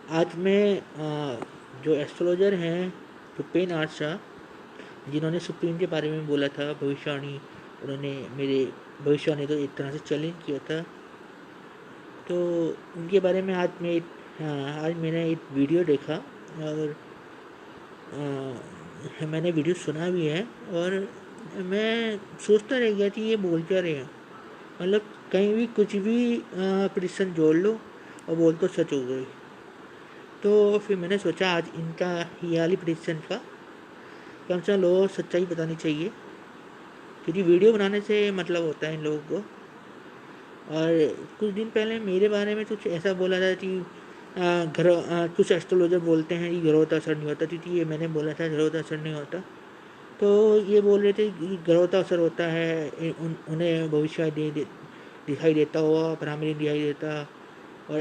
आज मैं जो एस्ट्रोलॉजर हैं भूपेन आशा, जिन्होंने सुप्रीम के बारे में बोला था भविष्यवाणी, उन्होंने मेरे भविष्यवाणी तो एक तरह से चैलेंज किया था। तो उनके बारे में आज मैंने एक वीडियो देखा और मैंने वीडियो सुना भी है। और मैं सोचता रह गया कि ये बोल क्या रहे हैं। मतलब कहीं भी कुछ भी प्रिडिक्शन जोड़ लो और बोल तो सच हो गई। तो फिर मैंने सोचा आज इनका ये वाली प्रिडिक्शन का कम से कम लोगों को सच्चाई बतानी चाहिए, क्योंकि वीडियो बनाने से मतलब होता है इन लोगों को। और कुछ दिन पहले मेरे बारे में कुछ ऐसा बोला था कि कुछ एस्ट्रोलॉजर बोलते हैं कि ग्रहों असर नहीं होता, क्योंकि ये मैंने बोला था ग्रहों असर नहीं होता। तो ये बोल रहे थे कि ग्रहों असर होता है, उन्हें भविष्य दिखाई देता हुआ, ब्राह्मणी दिखाई देता और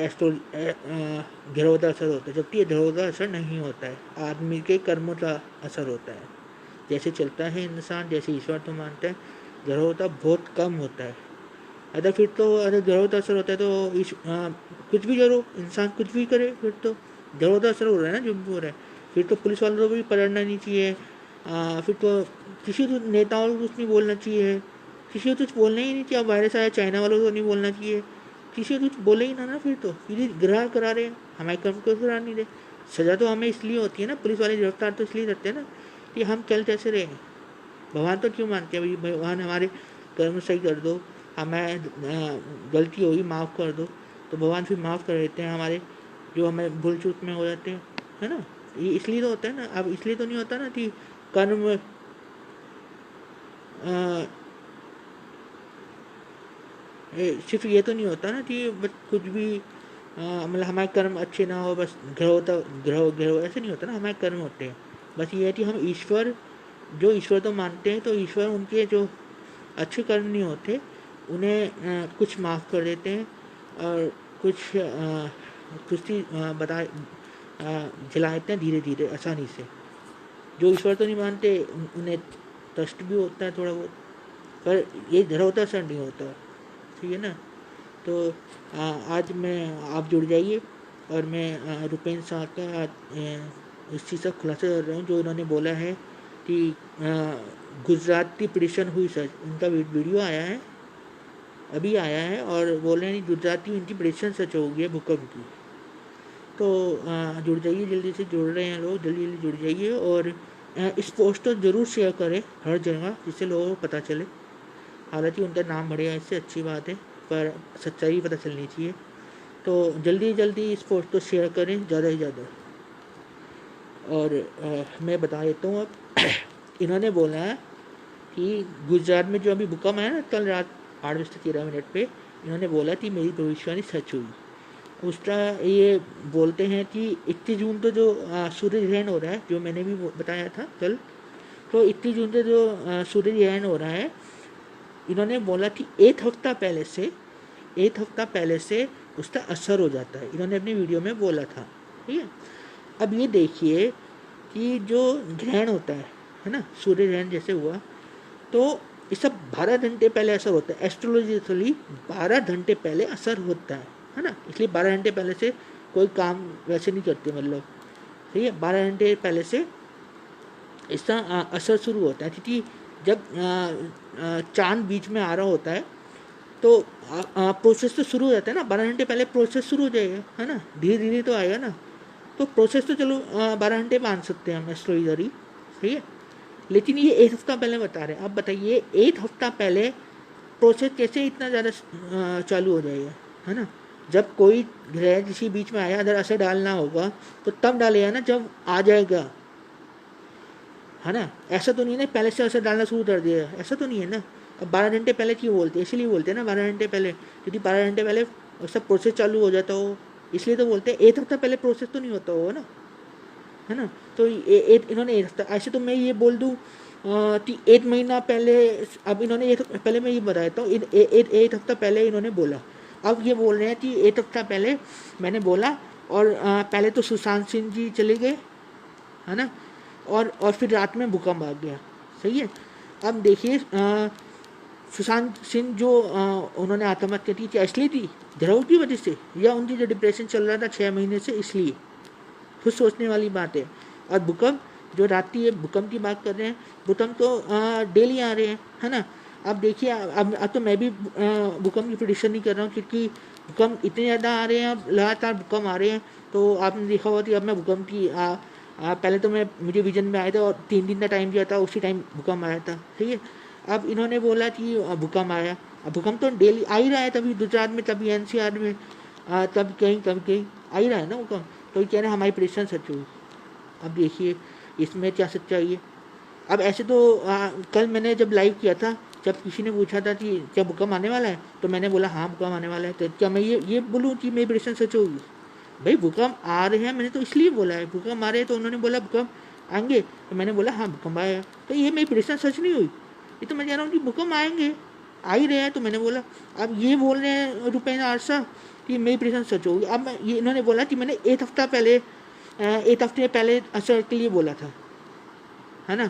ग्रहों का असर होता है, जबकि ये ग्रहों का असर नहीं होता है, आदमी के कर्मों का असर होता है। जैसे चलता है इंसान, जैसे ईश्वर तो मानता है, ग्रहों का बहुत कम होता है। अगर ग्रहों का असर होता है तो कुछ भी करो, इंसान कुछ भी करे, फिर तो ग्रहों का असर हो रहा है ना, जो भी हो रहा है। फिर तो पुलिस वालों को भी पकड़ना नहीं चाहिए। फिर तो किसी तो नेताओं को कुछ नहीं बोलना चाहिए, किसी को कुछ बोलना ही नहीं चाहिए। अब वायरस आया, चाइना वालों को नहीं बोलना चाहिए, किसी को कुछ बोले ही ना। फिर तो फिर ग्रहण करा रहे हैं, हमारे कर्म को करा नहीं रहे। सज़ा तो हमें इसलिए होती है ना, पुलिस वाले गिरफ्तार तो इसलिए करते हैं ना कि हम चल कैसे रहे हैं। भगवान तो क्यों मानते हैं भाई, भगवान हमारे कर्म सही कर दो, हमें गलती होगी माफ़ कर दो। तो भगवान फिर माफ़ कर देते हैं हमारे जो हमें भूल चूक में हो जाते हैं, है ना। ये इसलिए तो होता है ना। अब इसलिए तो नहीं होता ना कि कर्म सिर्फ ये तो नहीं होता ना कि बस कुछ भी मतलब हमारे कर्म अच्छे ना हो, बस ग्रह ऐसे नहीं होता ना। हमारे कर्म होते हैं, बस ये है कि हम ईश्वर तो मानते हैं, तो ईश्वर उनके जो अच्छे कर्म नहीं होते उन्हें कुछ माफ़ कर देते हैं और कुछ चीज़ जला देते हैं धीरे धीरे आसानी से। जो ईश्वर तो नहीं मानते उन्हें कष्ट भी होता है थोड़ा बहुत, पर ये धर्मता असर नहीं होता। ठीक है ना। तो आज मैं आप जुड़ जाइए और मैं रुपेन शाह का इस चीज़ का खुलासा कर रहा हूँ, जो इन्होंने बोला है कि गुजरात की पिटिशन हुई सच। उनका वीडियो आया है, अभी आया है, और बोल रहे हैं कि गुजरात की इनकी पिटिशन सच हो गई है भूकंप की। तो जुड़ जाइए, जल्दी से जुड़ रहे हैं लोग, जल्दी जल्दी जुड़ जाइए। और इस पोस्ट को ज़रूर शेयर करें हर जगह, जिससे लोगों को पता चले। हालांकि उनका नाम बढ़ेगा इससे अच्छी बात है, पर सच्चाई पता चलनी चाहिए। तो जल्दी जल्दी इस पोस्ट को शेयर करें ज़्यादा से ज़्यादा। और मैं बता देता हूँ अब इन्होंने बोला है कि गुजरात में जो अभी भूकंप आया ना कल रात 8:13 पे, इन्होंने बोला कि मेरी भविष्यवाणी सच हुई। उसका ये बोलते हैं कि 21 जून तो जो सूर्य ग्रहण हो रहा है, जो मैंने भी बताया था कल, तो 21 जून से जो सूर्य ग्रहण हो रहा है, इन्होंने बोला कि एक हफ्ता पहले से उसका असर हो जाता है। इन्होंने अपनी वीडियो में बोला था। ठीक है। अब ये देखिए कि जो ग्रहण होता है ना, सूर्य ग्रहण जैसे हुआ, तो ये सब 12 घंटे पहले असर होता है। एस्ट्रोलॉजिकली 12 घंटे पहले असर होता है ना। इसलिए 12 घंटे पहले से कोई काम वैसे नहीं करते, मतलब ठीक है। 12 घंटे पहले से इसका असर शुरू होता है, क्योंकि जब चांद बीच में आ रहा होता है तो प्रोसेस तो शुरू हो जाता है ना। 12 घंटे पहले प्रोसेस शुरू हो जाएगा, है ना। धीरे धीरे तो आएगा ना। तो प्रोसेस तो चलो 12 घंटे मान सकते हैं हम एस्ट्रोलॉजरी, ठीक है। लेकिन ये एक हफ्ता पहले बता रहे हैं। अब बताइए एक हफ्ता पहले प्रोसेस कैसे इतना ज़्यादा चालू हो जाएगा, है ना। जब कोई ग्रह किसी बीच में आया, अगर असर डालना होगा तो तब डालेगा ना जब आ जाएगा, है ना। ऐसा तो नहीं है ना पहले से असर डालना शुरू कर दिया, ऐसा तो नहीं है ना। अब 12 घंटे पहले क्यों बोलते हैं, इसीलिए बोलते हैं ना 12 घंटे पहले, क्योंकि 12 घंटे पहले सब प्रोसेस चालू हो जाता हो, इसलिए तो बोलते हैं। एक हफ्ता पहले प्रोसेस तो नहीं होता होगा ना, है ना। तो इन्होंने एक हफ्ता, ऐसे तो मैं ये बोल दूँ कि 1 महीना पहले। अब इन्होंने पहले मैं ये बता देता हूँ, एक हफ्ता पहले इन्होंने बोला। अब ये बोल रहे हैं कि एक हफ्ता पहले मैंने बोला, और पहले तो सुशांत सिंह जी चले गए, है ना। और फिर रात में भूकंप आ गया, सही है। अब देखिए सुशांत सिंह जो उन्होंने आत्महत्या की थी, इसलिए थी ग्रहों की वजह से, या उनकी जो डिप्रेशन चल रहा था 6 महीने से, इसलिए। खुद सोचने वाली बात है। और भूकंप जो रात्रि है भूकंप की बात कर रहे हैं, भूकंप तो डेली आ रहे हैं, है ना। अब देखिए अब तो मैं भी भूकंप की प्रिडिक्शन नहीं कर रहा हूँ, क्योंकि भूकंप इतने ज़्यादा आ रहे हैं, अब लगातार भूकंप आ रहे हैं। तो आपने देखा होगा कि अब मैं भूकंप की पहले तो मुझे विजन में आया था और 3 दिन का टाइम दिया था, उसी टाइम भूकंप आया था, ठीक है। अब इन्होंने बोला कि भूकंप आया, अब भूकंप तो डेली आ ही रहा है, तभी गुजरात में, तभी एनसीआर में, तब कहीं आ ही रहा है ना भूकंप। तो ये कह रहे हैं हमारी प्रिडिक्शन सच हुई। अब देखिए इसमें क्या सच्चाई है। अब ऐसे तो कल मैंने जब लाइव किया था, जब किसी ने पूछा था कि क्या भूकंप आने वाला है, तो मैंने बोला हाँ भूकंप आने वाला है। तो क्या मैं ये बोलूँ कि मेरी प्रिडिक्शन सच होगी? भाई भूकंप आ रहे हैं, मैंने तो इसलिए बोला है भूकंप आ रहे हैं, तो उन्होंने बोला भूकंप आएंगे, तो मैंने बोला हाँ भूकंप आया। तो ये मेरी प्रिडिक्शन सच नहीं हुई? ये तो मैं कह रहा हूँ कि भूकंप आएंगे, आ ही रहे हैं, तो मैंने बोला। अब ये बोल रहे हैं रुपेंद्र आरसा कि मेरी प्रिडिक्शन सच होगी। अब ये इन्होंने बोला कि मैंने एक हफ्ते पहले असर के लिए बोला था, है ना।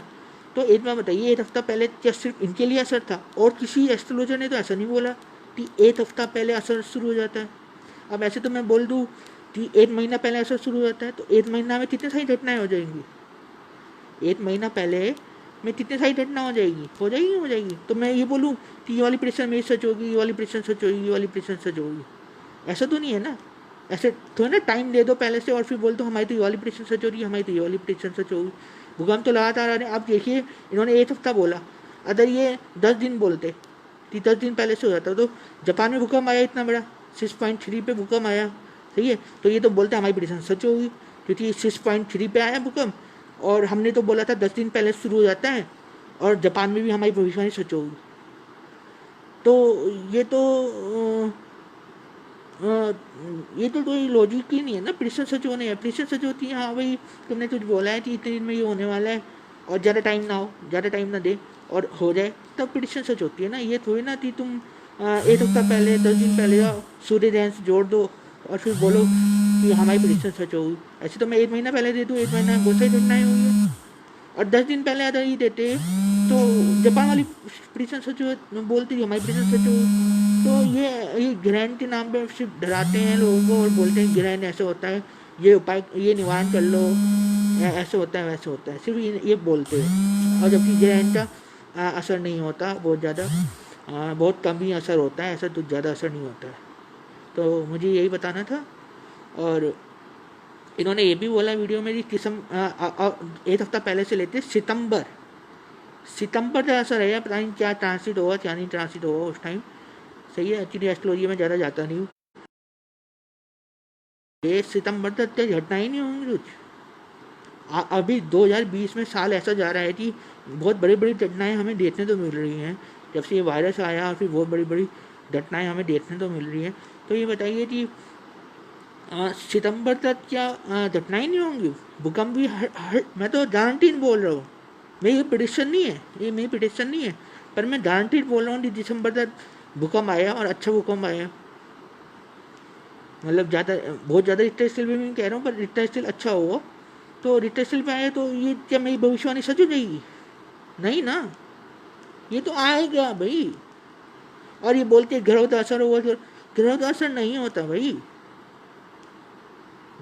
तो एक बार बताइए, एक हफ्ता पहले क्या सिर्फ इनके लिए असर था? और किसी एस्ट्रोलॉजर ने तो ऐसा नहीं बोला कि एक हफ्ता पहले असर शुरू हो जाता है। अब ऐसे तो मैं बोल दूँ कि 1 महीना पहले असर शुरू हो जाता है, तो 1 महीना में कितनी सारी घटनाएं हो जाएंगी? 1 महीना पहले में कितनी सारी घटना हो जाएगी। तो मैं ये बोलूँ कि ये वाली प्रेडिक्शन मेरी सच होगी, ये वाली प्रेडिक्शन सच होगी, ये वाली प्रेडिक्शन सच होगी? ऐसा तो नहीं है ना। ऐसे थोड़ा ना टाइम दे दो पहले से और फिर बोल दो हमारी तो ये वाली प्रेडिक्शन सच हो रही है, हमारी तो ये वाली प्रेडिक्शन सच होगी। भूकंप तो लगातार आ रहे हैं। अब देखिए इन्होंने एक हफ्ता बोला, अगर ये 10 दिन बोलते कि 10 दिन पहले से हो जाता, तो जापान में भूकंप आया इतना बड़ा, 6.3 पे भूकंप आया, सही है। तो ये तो बोलते हमारी प्रेडिक्शन सच होगी, क्योंकि 6.3 पे आया भूकंप और हमने तो बोला था 10 दिन पहले शुरू हो जाता है, और जापान में भी हमारी भविष्यवाणी सच होगी। तो ये तो ये तो कोई लॉजिक ही नहीं है ना। प्रेडिक्शन सच होने है, प्रेडिक्शन सच होती है, हाँ भाई तुमने कुछ बोला है कि इतने दिन में ये होने वाला है, और ज़्यादा टाइम ना हो, ज़्यादा टाइम ना दे और हो जाए, तब प्रेडिक्शन सच होती है ना। ये थोड़ी ना कि तुम एक हफ्ता पहले 10 दिन पहले जाओ, सूर्य ग्रहण से जोड़ दो और फिर बोलो कि हमारी प्रेडिक्शन सच होगी। ऐसे तो मैं 1 महीना पहले दे दूँ, 1 महीना में बहुत सारी घटनाएं होंगी, और 10 दिन पहले अगर ये देते तो जापान वाली प्रेडिक्शन सच बोलती थी, हमारी प्रेडिक्शन सच हो। तो ये ग्रहण के नाम पे सिर्फ डराते हैं लोगों को और बोलते हैं ग्रहण ऐसे होता है, ये उपाय, ये निवारण कर लो, ऐसे होता है वैसे होता है, सिर्फ ये बोलते हैं। और जबकि ग्रहण का असर नहीं होता, बहुत ज़्यादा, बहुत कम ही असर होता है, ऐसा तो ज़्यादा असर नहीं होता है। तो मुझे यही बताना था। और इन्होंने ये भी बोला वीडियो में कि एक हफ्ता पहले से लेते सितंबर का असर है, पता नहीं क्या ट्रांसलेट होगा क्या नहीं ट्रांसलेट होगा उस टाइम, सही है। एक्चुअली एस्ट्रोलॉजी में ज़्यादा जाता नहीं हूँ। ये सितंबर तक तो घटना ही नहीं होंगी कुछ। अभी 2020 में साल ऐसा जा रहा है कि बहुत बड़ी बड़ी घटनाएं हमें देखने तो मिल रही हैं, जब से ये वायरस आया और फिर बहुत बड़ी बड़ी घटनाएं हमें देखने तो मिल रही हैं। तो ये बताइए कि सितंबर तक क्या घटनाएं नहीं होंगी? भूकंप भी मैं तो गारंटीड बोल रहा हूँ, मेरी ये प्रिडिक्शन नहीं है, ये मेरी प्रिडिक्शन नहीं है, पर मैं गारंटीड बोल रहा हूँ कि दिसंबर तक भूकंप आया, और अच्छा भूकंप आया। मतलब ज़्यादा, बहुत ज़्यादा रिक्टर स्केल पे मैं कह रहा हूँ, पर रिक्टर स्केल अच्छा होगा। तो रिक्टर स्केल पे आया तो ये क्या मेरी भविष्यवाणी सच हो जाएगी? नहीं ना, ये तो आएगा भाई। और ये बोलते ग्रहों का असर होगा, तो ग्रहों का असर नहीं होता भाई,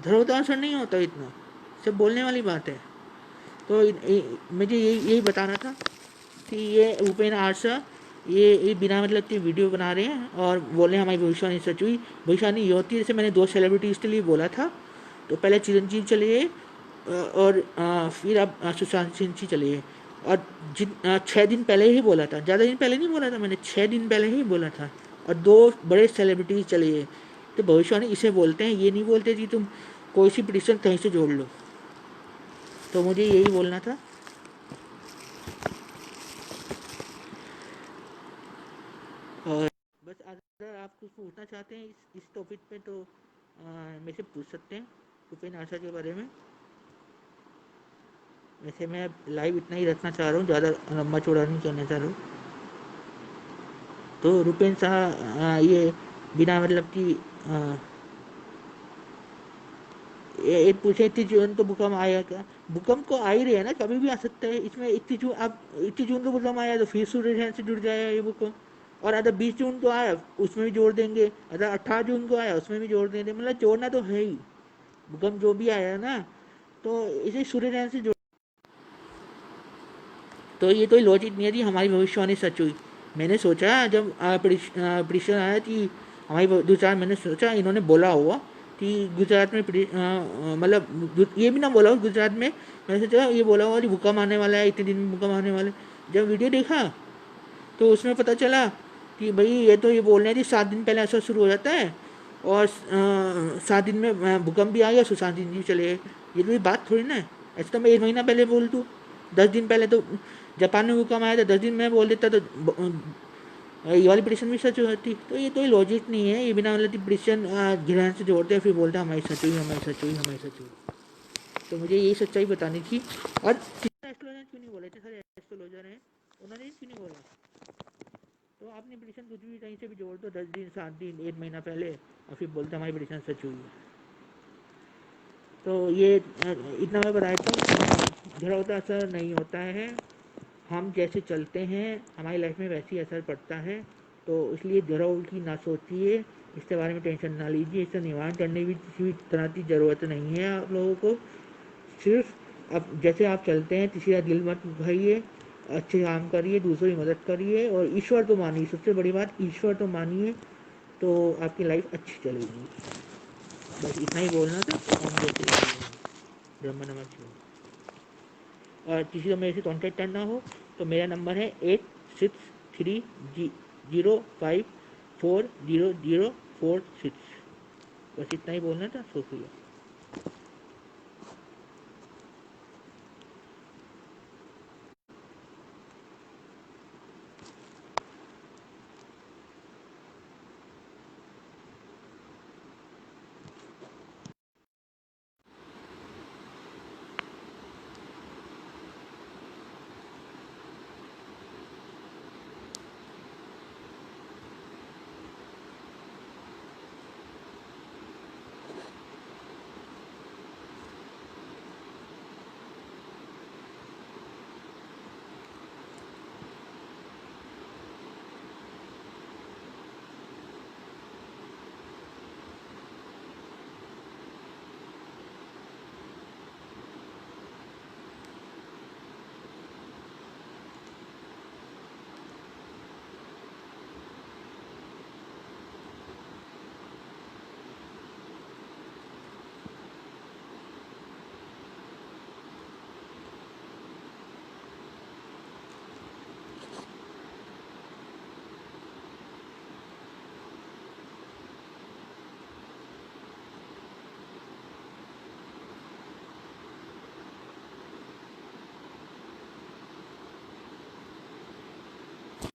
ग्रहों का असर नहीं होता इतना, सब बोलने वाली बात है। तो मुझे यही बताना था कि ये उपेंद्र आरसा ये बिना मतलब की वीडियो बना रहे हैं और बोल रहे हैं हमारी भविष्यवाणी सच हुई। भविष्यवाणी ये होती है, जैसे मैंने 2 सेलिब्रिटीज़ के लिए बोला था, तो पहले चिरंजीव चले गए और फिर अब सुशांत सिंह जी चले गए। और 6 दिन पहले ही बोला था, ज़्यादा दिन पहले नहीं बोला था मैंने, 6 दिन पहले ही बोला था, और 2 बड़े सेलिब्रिटीज़ चले गए। तो भविष्यवाणी इसे बोलते हैं, ये नहीं बोलते कि तुम कोई सी प्रेडिक्शन कहीं से जोड़ लो। तो मुझे यही बोलना था। और बस अगर आप कुछ पूछना चाहते हैं इस टॉपिक पे, तो मेरे से पूछ सकते हैं रुपेन आशा के बारे में। वैसे मैं लाइव इतना ही रखना चाह रहा हूँ, ज़्यादा लंबा चौड़ा नहीं करना चाह रहा हूँ। तो रुपेन शाह ये बिना मतलब कि एक पूछे 31 जून तो भूकंप आया क्या? भूकंप को आ ही रहे हैं ना, कभी भी आ सकता है इसमें। 31 जून, अब 31 जून को भूकंप आया तो फिर सूर्य ग्रहण से जुड़ जाएगा ये भूकंप। और अगर 20 जून को आया उसमें भी जोड़ देंगे, अगर 18 जून को आया उसमें भी जोड़ देंगे, मतलब जोड़ना तो है ही। भूकंप जो भी आया ना, तो इसे सूर्यग्रहण से जोड़, तो ये कोई लॉजिक नहीं है कि हमारी भविष्यवाणी सच हुई। मैंने सोचा जब प्रिडिक्शन आया कि हमारी गुजरात, मैंने सोचा इन्होंने बोला होगा कि गुजरात में मतलब ये भी ना बोला हो गुजरात में, मैंने सोचा ये बोला होगा कि भूकंप आने वाला है, इतने दिन में भूकंप आने वाला है। जब वीडियो देखा तो उसमें पता चला कि भाई ये तो ये बोल रहे हैं कि 7 दिन पहले ऐसा शुरू हो जाता है और 7 दिन में भूकंप भी आ गया, 7 दिन भी चले गए। ये तो बात थोड़ी ना है। ऐसा तो मैं 1 महीना पहले बोल दूँ, 10 दिन पहले तो जापान में भूकंप आया था, 10 दिन में बोल देता तो ये वाली प्रिडिक्शन भी सच होती। तो ये तो लॉजिक नहीं है, ये बिना मतलब प्रिडिक्शन ग्रहण से जोड़ते हैं फिर बोलते हैं हमारी सच हुई, हमारी सच हुई, हमारी सच हुई। तो मुझे यही सच्चाई बतानी थी। और एस्ट्रोलॉजर क्यों नहीं बोले थे, सारे एस्ट्रोलॉजर हैं, उन्होंने क्यों नहीं बोला? तो आपने प्रिडिक्शन कुछ भी कहीं से भी जोड़ दो, 10 दिन, 7 दिन, 1 महीना पहले, और फिर बोलते हमारी प्रिडिक्शन सच हुई है। तो ये इतना मैं बताया था, झड़ा होता असर नहीं होता है। हम जैसे चलते हैं हमारी लाइफ में वैसे ही असर पड़ता है। तो इसलिए ज़रा उल्टी ना सोचिए, इसके बारे में टेंशन ना लीजिए, इसका निवारण करने की किसी भी तरह की ज़रूरत नहीं है आप लोगों को। सिर्फ अब जैसे आप चलते हैं किसी का दिल मत दुखाइए, अच्छे काम करिए, दूसरों की मदद करिए और ईश्वर तो मानिए, सबसे बड़ी बात ईश्वर तो मानिए, तो आपकी लाइफ अच्छी चलेगी। बस इतना ही बोलना था। हम जैसे ब्रह्म नमः शिवाय। और किसी को मेरे से कॉन्टेक्ट करना हो तो मेरा नंबर है 8630540046। बस इतना ही बोलना था, शुक्रिया।